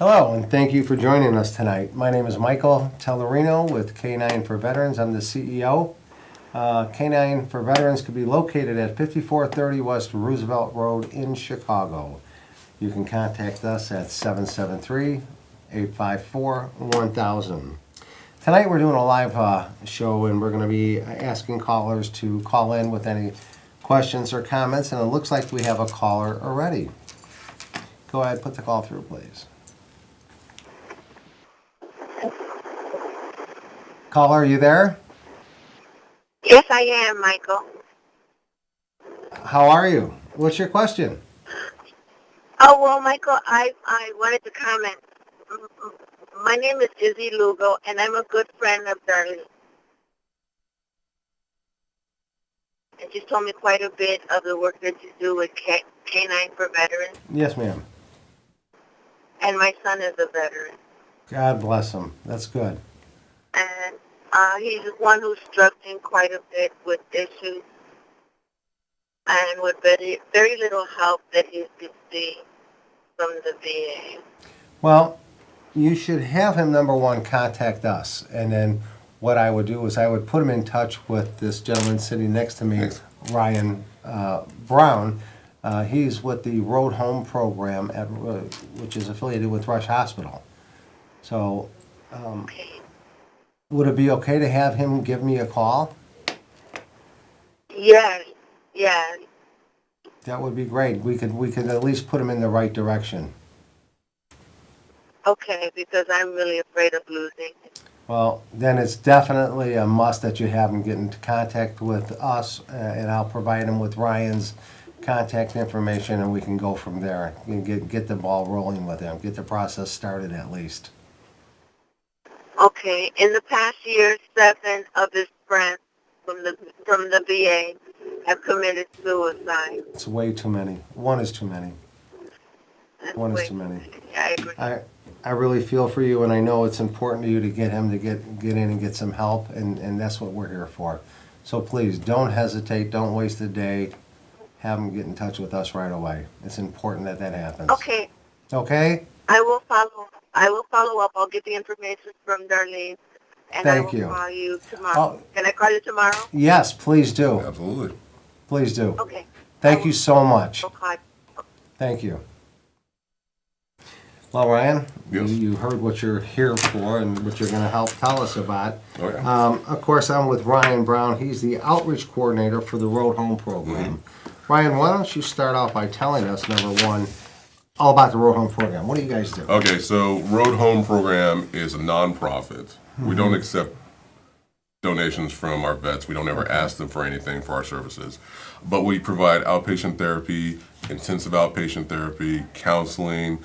Hello, and thank you for joining us tonight. My name is Michael Tellerino with K9 for Veterans. I'm the CEO. K9 for Veterans could be located at 5430 West Roosevelt Road in Chicago. You can contact us at 773-854-1000. Tonight we're doing a live show, and we're going to be asking callers to call in with any questions or comments, and it looks like we have a caller already. Go ahead, put the call through, please. Caller, are you there? Yes, I am, Michael. How are you? What's your question? Oh, well, Michael, I wanted to comment. My name is Susie Lugo, and I'm a good friend of Darlene. And she's told me quite a bit of the work that you do with K9 for Veterans. Yes, ma'am. And my son is a veteran. God bless him. That's good. And he's one who's struggling quite a bit with issues and with very, very little help that he's received from the VA. Well, you should have him, number one, contact us. And then what I would do is I would put him in touch with this gentleman sitting next to me, Ryan Braun. He's with the Road Home program, which is affiliated with Rush Hospital. So, would it be okay to have him give me a call? Yes. That would be great. We could at least put him in the right direction. Okay, because I'm really afraid of losing. Well, then it's definitely a must that you have him get into contact with us, and I'll provide him with Ryan's contact information, and we can go from there and get the ball rolling with him, get the process started at least. Okay. In the past year, 7 of his friends from the VA have committed suicide. It's way too many. One is too many. One is too many. I agree. I really feel for you, and I know it's important to you to get him to get in and get some help, and that's what we're here for. So please, don't hesitate. Don't waste a day. Have him get in touch with us right away. It's important that happens. Okay. Okay? I will follow up. I'll get the information from Darlene, and Thank I will you. call you tomorrow. Can I call you tomorrow? Yes, please do. Absolutely. Please do. Okay. Thank you so much. I'll call you. Thank you. Well, Ryan, Yes. you heard what you're here for and what you're going to help tell us about. Oh, yeah. Of course, I'm with Ryan Braun. He's the outreach coordinator for the Road Home program. Mm-hmm. Ryan, why don't you start off by telling us, number one, all about the Road Home program. What do you guys do? Okay, so Road Home program is a nonprofit. Mm-hmm. We don't accept donations from our vets. We don't ever ask them for anything for our services. But we provide outpatient therapy, intensive outpatient therapy, counseling.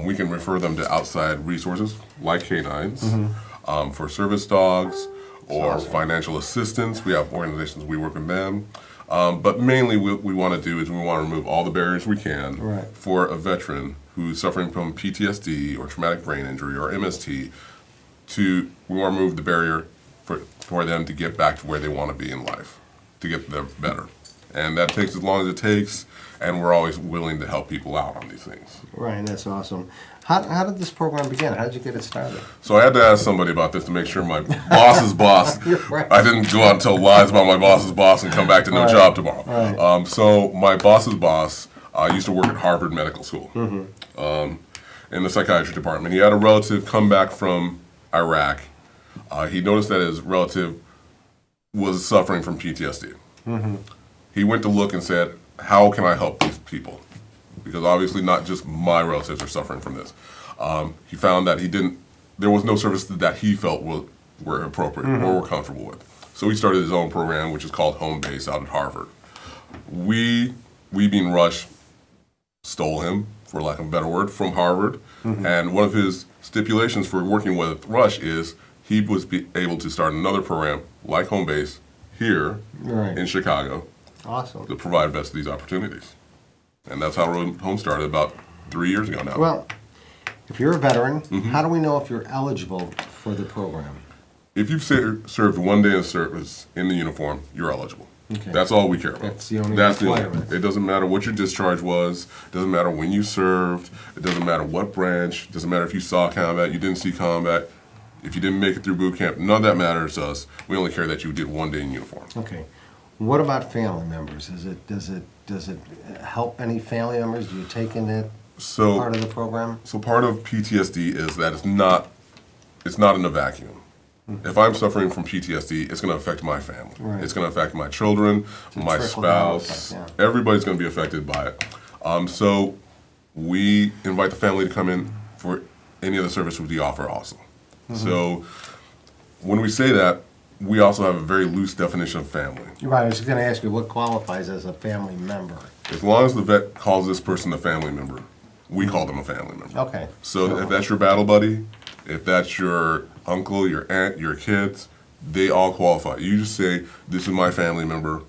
We can refer them to outside resources like K9s for service dogs or financial assistance. We have organizations, we work with them. But mainly what we want to do is we want to remove all the barriers we can for a veteran who's suffering from PTSD or traumatic brain injury or MST. We want to remove the barrier for them to get back to where they want to be in life, to get them better. And that takes as long as it takes, and we're always willing to help people out on these things. Ryan, that's awesome. How did this program begin? How did you get it started? So I had to ask somebody about this to make sure my boss's boss, I didn't go out and tell lies about my boss's boss and come back to no job tomorrow. Right. So my boss's boss used to work at Harvard Medical School in the psychiatry department. He had a relative come back from Iraq. He noticed that his relative was suffering from PTSD. He went to look and said, how can I help these people? Because obviously not just my relatives are suffering from this. He found that there was no services that he felt were appropriate or were comfortable with. So he started his own program, which is called Home Base out at Harvard. We being Rush, stole him, for lack of a better word, from Harvard. And one of his stipulations for working with Rush is he was able to start another program like Home Base here in Chicago. Awesome. To provide vets these opportunities. And that's how Road Home started about 3 years ago now. Well, if you're a veteran, how do we know if you're eligible for the program? If you've served 1 day of service in the uniform, you're eligible. Okay. That's all we care about. That's the only That's requirement. It doesn't matter what your discharge was. It doesn't matter when you served. It doesn't matter what branch. It doesn't matter if you saw combat, you didn't see combat, if you didn't make it through boot camp. None of that matters to us. We only care that you did 1 day in uniform. Okay. What about family members? Does it help any family members? Do you take in that part of the program? So part of PTSD is that it's not in a vacuum. If I'm suffering from PTSD, it's going to affect my family. Right. It's going to affect my children, my trickle-down spouse. effect, yeah. Everybody's going to be affected by it. So we invite the family to come in for any of the services we offer also. So when we say that, we also have a very loose definition of family. Right, I was going to ask you, what qualifies as a family member? As long as the vet calls this person a family member, we call them a family member. Okay. So if that's your battle buddy, if that's your uncle, your aunt, your kids, they all qualify. You just say, this is my family member.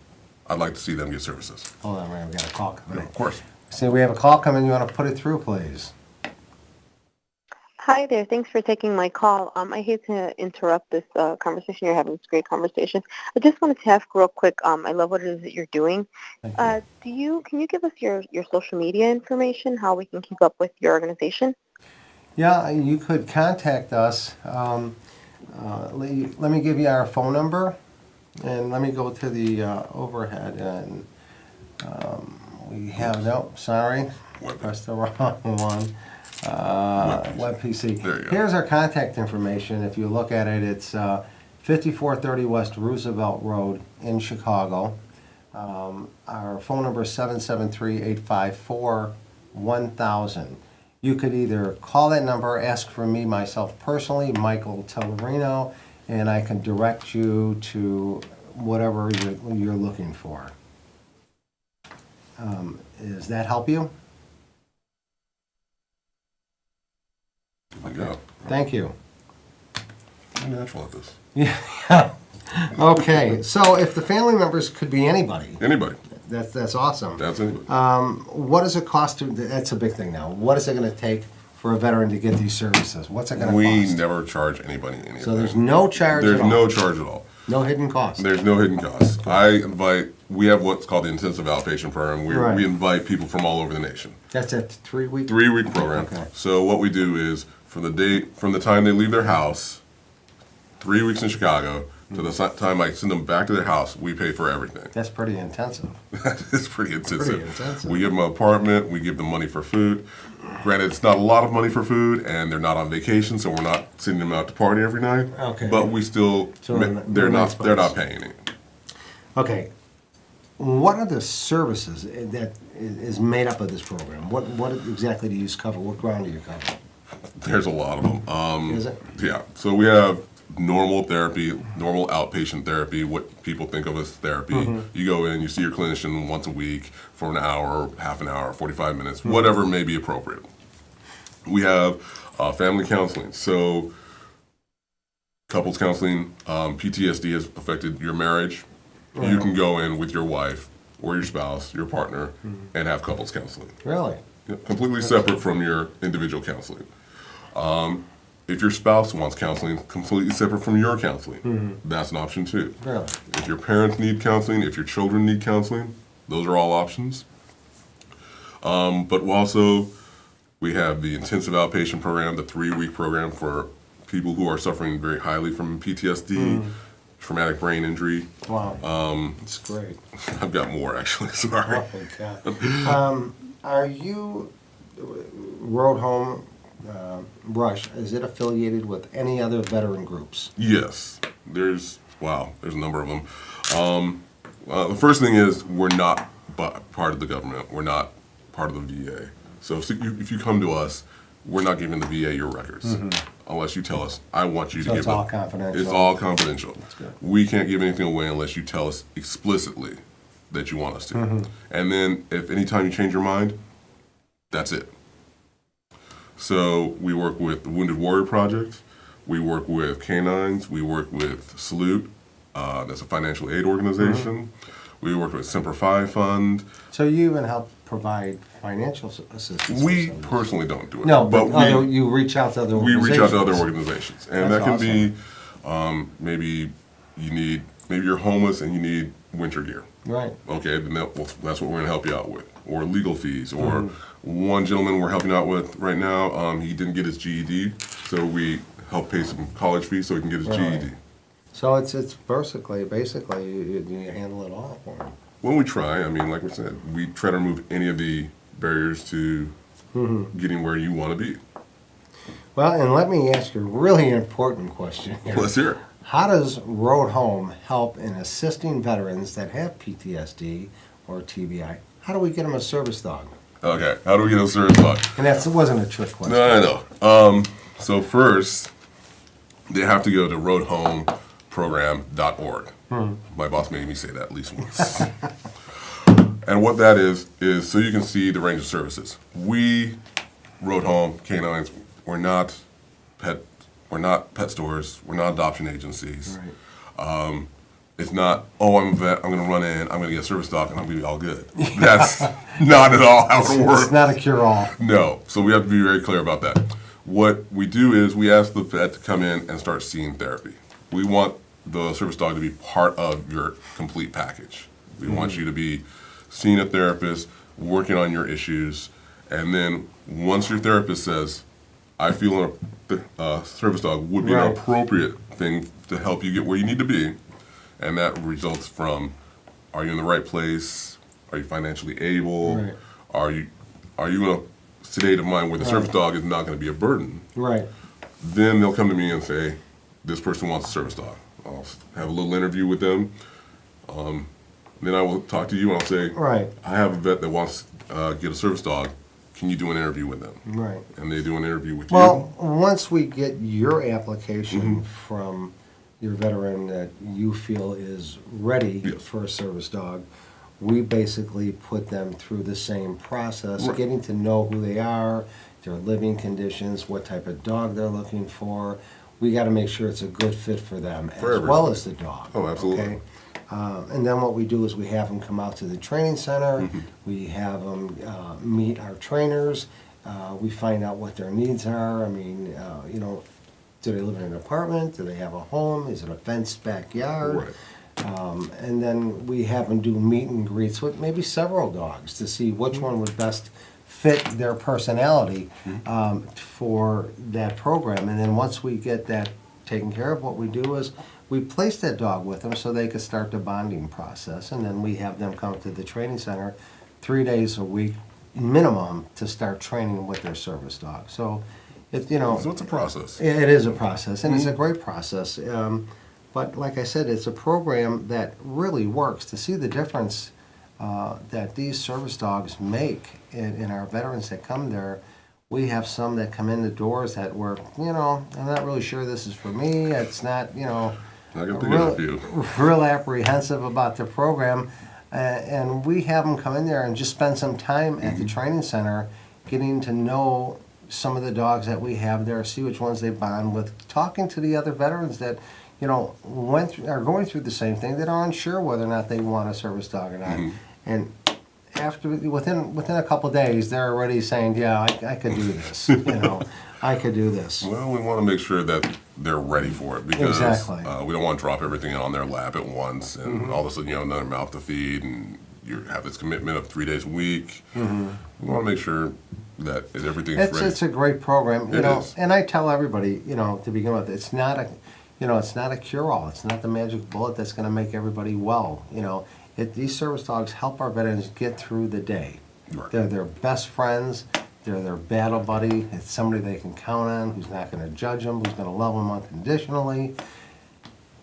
I'd like to see them get services. Hold on, Ray, we got a call coming in. Of course. So we have a call coming, you want to put it through, please? Hi there. Thanks for taking my call. I hate to interrupt this conversation you're having. It's a great conversation. I just wanted to ask real quick. I love what it is that you're doing. Thank you. Can you give us your social media information, how we can keep up with your organization? Yeah, you could contact us. Let me give you our phone number, and let me go to the overhead. And we have, nope, sorry, pressed the wrong one. Web PC. There you go. Here's our contact information. If you look at it, it's 5430 West Roosevelt Road in Chicago. Our phone number is 773-854-1000. You could either call that number, ask for me, myself personally, Michael Tellerino, and I can direct you to whatever you're looking for. Does that help you? Yeah. Thank you. I'm natural at this. Yeah. Okay, so if the family members could be anybody, Anybody. that's awesome. That's anybody. What does it cost to, that's a big thing now, what is it going to take for a veteran to get these services? What's it going to We cost? never charge anybody anything. So there's no charge There's at all? no charge at all. No hidden cost? There's no hidden costs. We have what's called the intensive outpatient program. Right. We invite people from all over the nation. That's a 3-week? 3-week program. Okay. So what we do is from the time they leave their house, 3 weeks in Chicago, to the time I send them back to their house, we pay for everything. That's pretty intensive. It's pretty intensive. Pretty intensive. We give them an apartment. We give them money for food. Granted, it's not a lot of money for food, and they're not on vacation, so we're not sending them out to party every night. Okay. But we still, So they're not paying it. Okay. What are the services that is made up of this program? What exactly do you cover? What ground do you cover? There's a lot of them. Is it? Yeah. So we have normal therapy, normal outpatient therapy, what people think of as therapy. Mm-hmm. You go in, you see your clinician once a week for an hour, half an hour, 45 minutes, whatever may be appropriate. We have family counseling. So couples counseling, PTSD has affected your marriage. You can go in with your wife or your spouse, your partner, and have couples counseling. Really? Yeah, completely separate from your individual counseling. If your spouse wants counseling, completely separate from your counseling, that's an option too. Really? If your parents need counseling, if your children need counseling, those are all options. But also, we have the intensive outpatient program, the 3-week program for people who are suffering very highly from PTSD, traumatic brain injury. Wow. It's great. I've got more actually, sorry. Oh, my God. Are you, Road Home, Rush, is it affiliated with any other veteran groups? Yes, there's a number of them. The first thing is we're not part of the government. We're not part of the VA. So if you come to us, we're not giving the VA your records unless you tell us, I want you to So give it's all confidential? It's all confidential. That's good. We can't give anything away unless you tell us explicitly that you want us to. And then if anytime you change your mind, that's it. So we work with the Wounded Warrior Project. We work with K9s. We work with Salute. That's a financial aid organization. We work with Semper Fi Fund. So you even help provide financial assistance? We for some of this? personally don't do it. No, but we you reach out to other we organizations? reach out to other organizations, and That's that can be maybe you're homeless and you need winter gear. Right. Okay, then that's what we're going to help you out with. Or legal fees. Or one gentleman we're helping out with right now, he didn't get his GED, so we help pay some college fees so he can get his GED. So it's basically you handle it all for him. When we try, I mean, like we said, we try to remove any of the barriers to getting where you want to be. Well, and let me ask you a really important question here. Let's hear it. How does Road Home help in assisting veterans that have PTSD or TBI? How do we get them a service dog? Okay, how do we get a service dog? And it wasn't a trick question. No, I know. So first, they have to go to roadhomeprogram.org. My boss made me say that at least once. And what that is so you can see the range of services. We, Road Home, K9s, we're not pet stores, we're not adoption agencies. Right. It's not, oh, I'm a vet, I'm going to run in, I'm going to get a service dog, and I'm going to be all good. That's not at all how it works. It's not a cure-all. No, so we have to be very clear about that. What we do is we ask the vet to come in and start seeing therapy. We want the service dog to be part of your complete package. We want you to be seeing a therapist, working on your issues, and then once your therapist says, I feel a service dog would be an appropriate thing to help you get where you need to be, and that results from, are you in the right place? Are you financially able? Right. Are you in a state of mind where the service dog is not going to be a burden? Right. Then they'll come to me and say, this person wants a service dog. I'll have a little interview with them. Then I will talk to you and I'll say, I have a vet that wants to get a service dog. Can you do an interview with them? Right. And they do an interview with Well, once we get your application from your veteran that you feel is ready for a service dog, we basically put them through the same process, getting to know who they are, their living conditions, what type of dog they're looking for. We got to make sure it's a good fit for them as well as the dog. Oh, absolutely. Okay? And then what we do is we have them come out to the training center. We have them meet our trainers. We find out what their needs are. I mean, do they live in an apartment? Do they have a home? Is it a fenced backyard? And then we have them do meet and greets with maybe several dogs to see which one would best fit their personality for that program. And then once we get that taken care of, what we do is we place that dog with them so they could start the bonding process. And then we have them come to the training center 3 days a week minimum to start training with their service dog. So, so it's a process. It is a process, and it's a great process. But like I said, it's a program that really works. To see the difference that these service dogs make in our veterans that come there, we have some that come in the doors that were, I'm not really sure this is for me. It's not, I can think of a few. Real apprehensive about the program. And we have them come in there and just spend some time at the training center getting to know some of the dogs that we have there, see which ones they bond with, talking to the other veterans that, are going through the same thing, that are unsure whether or not they want a service dog or not. And within a couple of days, they're already saying, yeah, I could do this, I could do this. Well, we want to make sure that they're ready for it because we don't want to drop everything on their lap at once and all of a sudden you have another mouth to feed and you have this commitment of 3 days a week. We want to make sure that everything's ready. It's a great program, It is. and I tell everybody, to begin with, it's not a cure-all. It's not the magic bullet that's going to make everybody well. These service dogs help our veterans get through the day. Right. They're their best friends. They're their battle buddy. It's somebody they can count on, who's not going to judge them, who's going to love them unconditionally.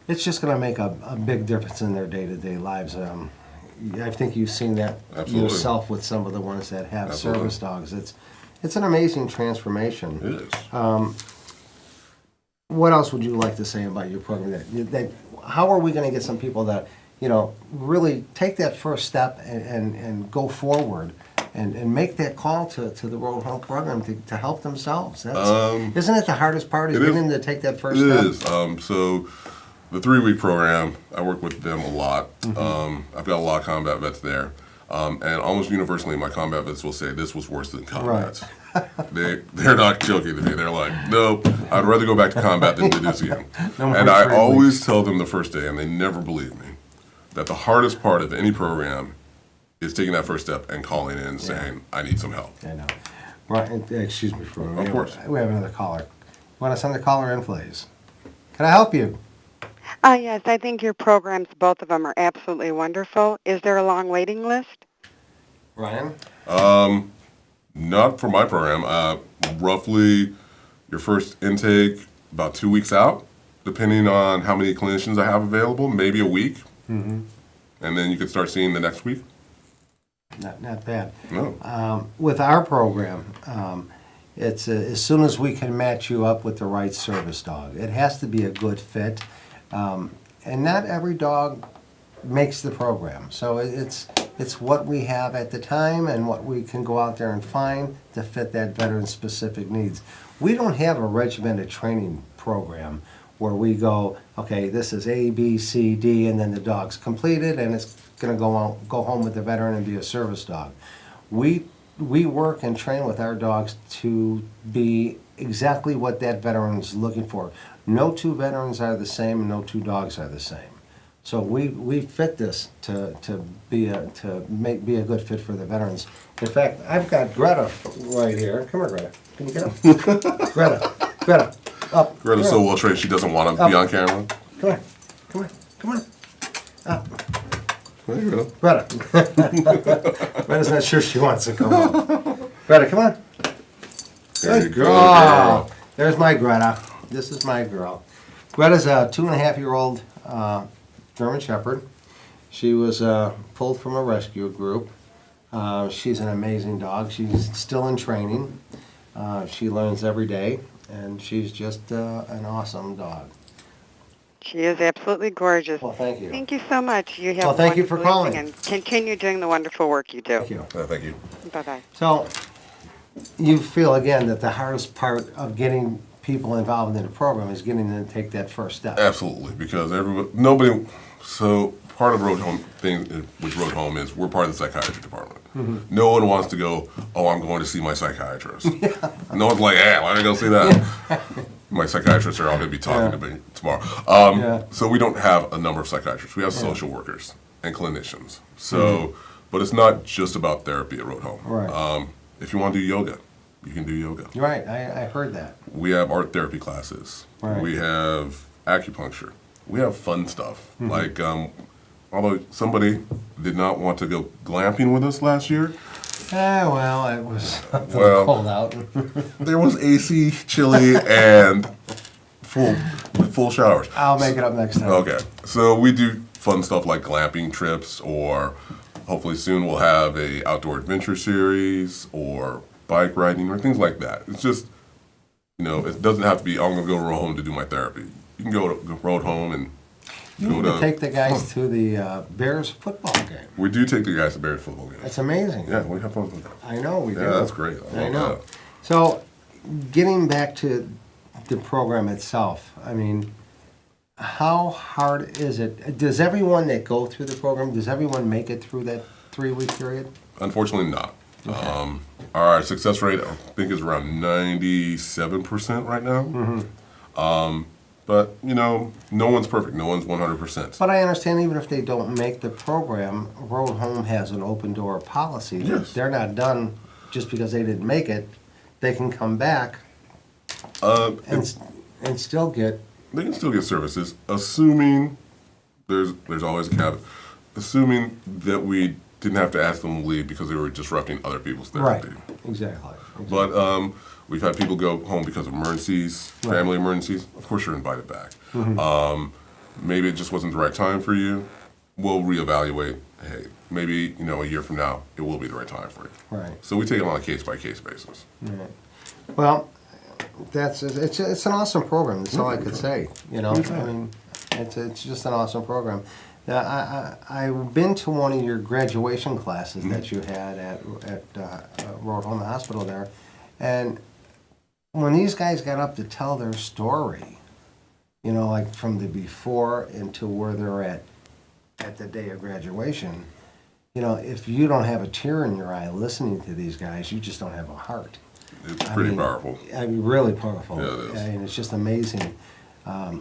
It's just going to make a big difference in their day-to-day lives. I think you've seen that yourself with some of the ones that have service dogs. It's an amazing transformation. It is. What else would you like to say about your program? How are we going to get some people that, really take that first step and go forward and make that call to the Road Home program to help themselves? Isn't it the hardest part, is getting them to take that first step? It is. So the 3-week program, I work with them a lot. I've got a lot of combat vets there. And almost universally, my combat vets will say this was worse than combat. They're not joking to me. They're like, nope, I'd rather go back to combat than do this again. And I always tell them the first day, and they never believe me. that the hardest part of any program is taking that first step and calling in and saying, I need some help. I know. Right, excuse me for a minute. Of course. We have another caller. Want to send the caller in, please? Can I help you? Yes, I think your programs, both of them, are absolutely wonderful. Is there a long waiting list? Ryan? Not for my program. Roughly your first intake about 2 weeks out, depending on how many clinicians I have available, maybe a week. And then you could start seeing the next week. Not bad. No. With our program, it's as soon as we can match you up with the right service dog. It has to be a good fit. And not every dog makes the program. So it's what we have at the time and what we can go out there and find to fit that veteran's specific needs. We don't have a regimented training program where we go, okay, this is A, B, C, D, and then the dog's completed and it's going to go home with the veteran and be a service dog. We work and train with our dogs to be exactly what that veteran's looking for. No two veterans are the same, and no two dogs are the same. So we fit this to be a good fit for the veterans. In fact, I've got Greta right here. Come here, Greta. Can you get up? Greta, up. Greta's so well trained she doesn't want to be on camera. Come on. Up. There you go. Greta. Greta's not sure she wants to come up. Greta, come on. There you go, Oh, girl. there's my Greta. This is my girl. Greta's a 2.5-year-old German Shepherd. She was pulled from a rescue group. She's an amazing dog. She's still in training. She learns every day, and she's just an awesome dog. She is absolutely gorgeous. Well, thank you. Thank you so much. You have Well, thank you for wonderful calling. evening, and continue doing the wonderful work you do. Thank you. Thank you. Bye-bye. So, you feel again that the hardest part of getting people involved in the program is getting them to take that first step. Absolutely, because so part of Road Home thing with Road Home is we're part of the psychiatry department. No one wants to go, oh, I'm going to see my psychiatrist. No one's like, why do I go see that? My psychiatrists are all going to be talking to me tomorrow. So we don't have a number of psychiatrists. We have social workers and clinicians. So, but it's not just about therapy at Road Home. Right. If you want to do yoga, you can do yoga. Right, I heard that. We have art therapy classes. Right. We have acupuncture. We have fun stuff. Like, although somebody did not want to go glamping with us last year. Well, it was Well, cold out. there was AC, chilly, and full showers. I'll make it up next time. Okay, so we do fun stuff like glamping trips, or hopefully soon we'll have a outdoor adventure series, or bike riding, or things like that. It's just, it doesn't have to be, I'm going to go road home to do my therapy. You can go road home and You need to take the guys to the Bears football game. We do take the guys to Bears football games. That's amazing. Yeah, we have fun with that. I know we do. Yeah, that's great. I love know. that. So, getting back to the program itself, I mean, how hard is it? Does everyone that go through the program, does everyone make it through that 3-week period? Unfortunately, not. Okay. Our success rate, I think, is around 97% right now. But, no one's perfect. No one's 100%. But I understand even if they don't make the program, Road Home has an open door policy. Yes. They're not done just because they didn't make it. They can come back and still get. They can still get services, assuming there's always a caveat, assuming that we didn't have to ask them to leave because they were disrupting other people's therapy. Right, exactly. But we've had people go home because of emergencies, family emergencies. Of course, you're invited back. Maybe it just wasn't the right time for you. We'll reevaluate. Hey, maybe a year from now, it will be the right time for you. Right. So we take it on a case-by-case basis. Right. Well, it's an awesome program. That's all I could say. I mean, it's just an awesome program. Now, I've been to one of your graduation classes that you had at Road Home Hospital there, and when these guys got up to tell their story, like from the before into where they're at the day of graduation, if you don't have a tear in your eye listening to these guys, you just don't have a heart. It's pretty powerful. I mean, really powerful. Yeah, it is. I mean, it's just amazing.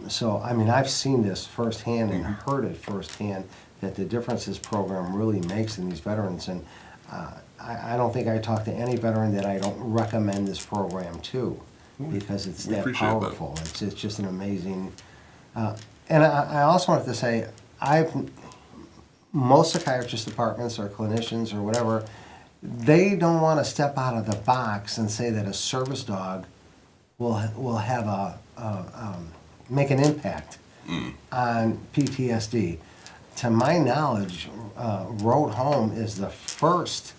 So, I mean, I've seen this firsthand and heard it firsthand. that the difference this program really makes in these veterans. And I don't think I talk to any veteran that I don't recommend this program to, because it's We that appreciate that. powerful. It's just an amazing. And I also wanted to say, most psychiatrist departments or clinicians or whatever, they don't want to step out of the box and say that a service dog will have make an impact on PTSD. To my knowledge, Road Home is the first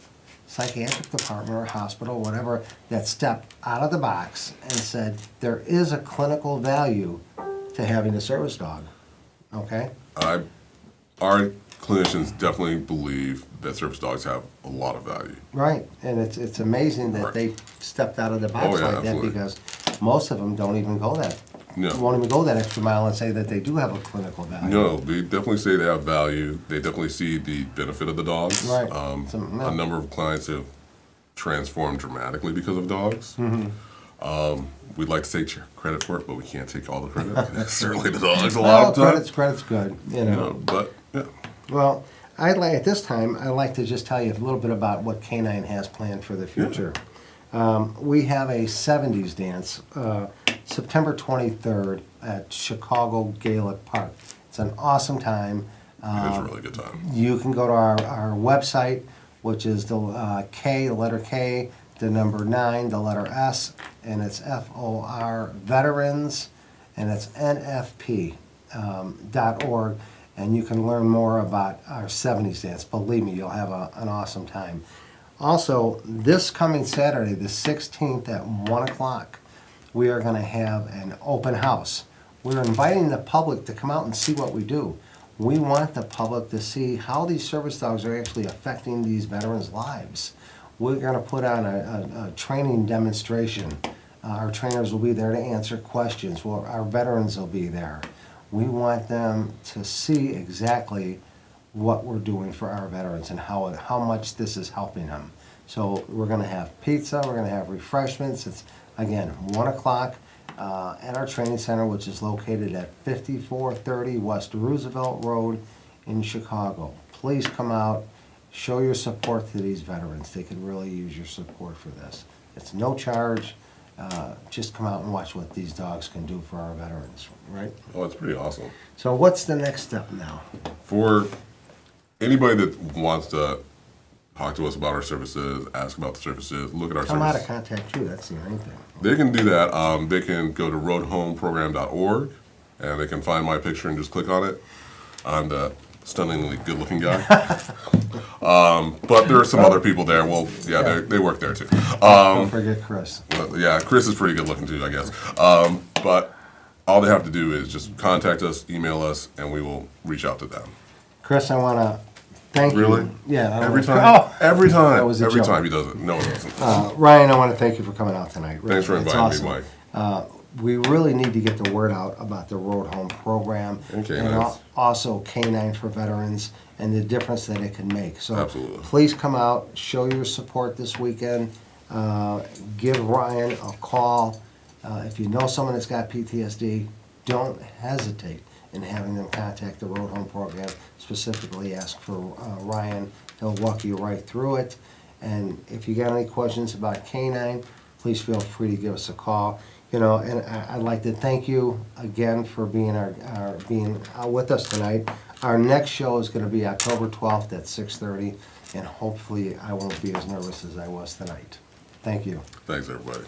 psychiatric department or hospital, whatever, that stepped out of the box and said there is a clinical value to having a service dog. Okay? Our clinicians definitely believe that service dogs have a lot of value. Right, and it's amazing that Right. they stepped out of the box Oh, yeah, like absolutely. that, because most of them don't even go that, No. won't even go that extra mile and say that they do have a clinical value. No, they definitely say they have value. They definitely see the benefit of the dogs. Right. A number of clients have transformed dramatically because of dogs. Mm-hmm. We'd like to take credit for it, but we can't take all the credit. Certainly the dogs a Well, lot of times. credit's good, you You know. know, but yeah. Well, at this time, I'd like to just tell you a little bit about what K9 has planned for the future. We have a 70s dance, September 23rd at Chicago Gaelic Park. It's an awesome time. It is a really good time. You can go to our website, which is the K, the letter K, the number 9, the letter S, and it's FOR Veterans, and it's NFP .org, and you can learn more about our 70s dance. Believe me, you'll have an awesome time. Also, this coming Saturday, the 16th at 1 o'clock, we are going to have an open house. We're inviting the public to come out and see what we do. We want the public to see how these service dogs are actually affecting these veterans' lives. We're going to put on a training demonstration. Our trainers will be there to answer questions. Well, our veterans will be there. We want them to see exactly what we're doing for our veterans and how much this is helping them. So we're going to have pizza, we're going to have refreshments. It's, again, 1 o'clock at our training center, which is located at 5430 West Roosevelt Road in Chicago. Please come out, show your support to these veterans. They could really use your support for this. It's no charge. Just come out and watch what these dogs can do for our veterans, right? Oh, it's pretty awesome. So what's the next step now? For anybody that wants to talk to us about our services, ask about the services, look at our Come out to services, contact you, that's the main thing. they can do that. They can go to roadhomeprogram.org and they can find my picture and just click on it. I'm the stunningly good-looking guy. But there are some other people there. Well, yeah, they work there too. Don't forget Chris. Yeah, Chris is pretty good looking too, I guess. But all they have to do is just contact us, email us, and we will reach out to them. Chris, I want to thank you. Really? Yeah. Every time. Oh! Every time. That was a Every joke. time he does it. No, it doesn't. Ryan, I want to thank you for coming out tonight. Thanks for It's inviting me, Mike. We really need to get the word out about the Road Home program Okay, and nice. also K9 for veterans and the difference that it can make. So Absolutely. please come out, show your support this weekend. Give Ryan a call. If you know someone that's got PTSD, don't hesitate in having them contact the Road Home program. Specifically ask for Ryan. He'll walk you right through it. And if you got any questions about K9, please feel free to give us a call. You know, and I'd like to thank you again for being being with us tonight. Our next show is going to be October 12th at 6:30, and hopefully I won't be as nervous as I was tonight. Thank you. Thanks, everybody.